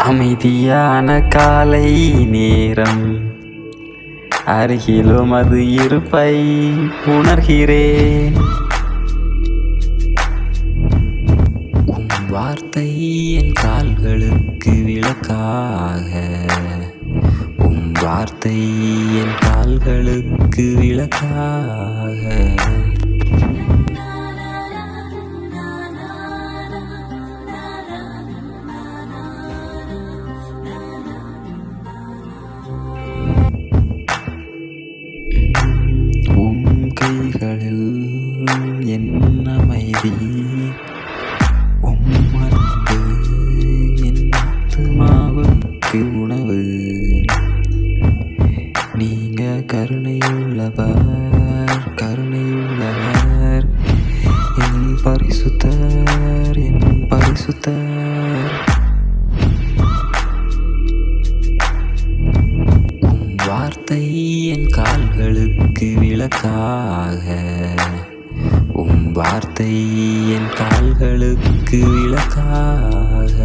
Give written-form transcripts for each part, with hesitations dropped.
அமைதியான காலை நேரம், அருகிலும் அது இருப்பை உணர்கிறேன். உன் வார்த்தை என் கால்களுக்கு விளக்காக, உன் வார்த்தை என் கால்களுக்கு விளக்காக. கைகளில் என் அமைதி, உம்மன்பு என் ஆத்துமாவுக்கு உணவு. நீங்க கருணையுள்ளவர், கருணையுள்ளவர், என் பரிசுத்தர், என் பரிசுத்தர். வார்த்தை என் கால்களுக்கு விளக்காக, உம் வார்த்தை என் கால்களுக்கு விளக்காக.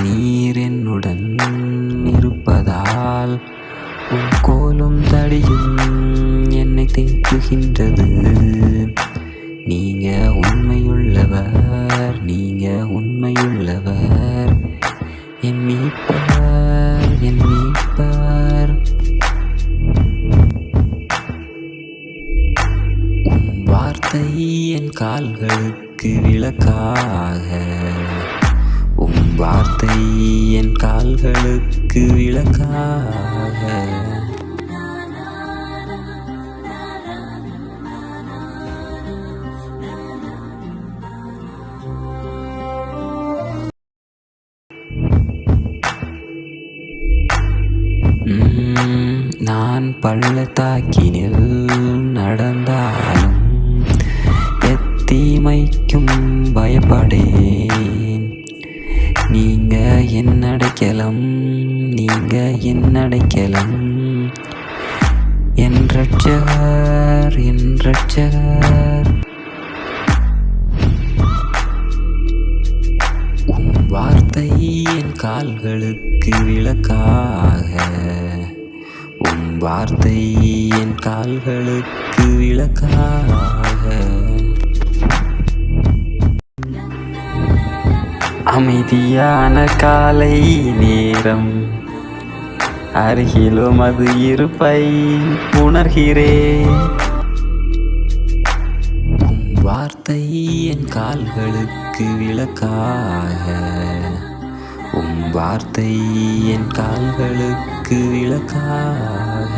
நீர் என்னுடன் இருப்பதால் உன் கோலும் தடியும் என்னை தேற்றுகின்றது. நீங்க உண்மையுள்ளவர், நீங்க உண்மையுள்ளவர், என் மீட்பர், என் மீட்பர். உன் வார்த்தை என் கால்களுக்கு விளக்காக, உன் வார்த்தை என் கால்களுக்கு விளக்காக. நான் பள்ளத்தாக்கினில் நடந்தாலும் எத்தீமைக்கும் பயப்படேன். நீங்க என் அடைக்கலம், நீங்க என் அடைக்கலம், என் இரட்சகர், என் இரட்சகர். உன் வார்த்தை என் கால்களுக்கு விளக்காக, உன் வார்த்தை என் கால்களுக்கு விளக்காக. அமைதியான காலை நேரம், அருகிலும் அது இருப்பை உணர்கிறேன். உன் வார்த்தை என் கால்களுக்கு விளக்காக, உன் வார்த்தை என் கால்களுக்கு விளக்காக.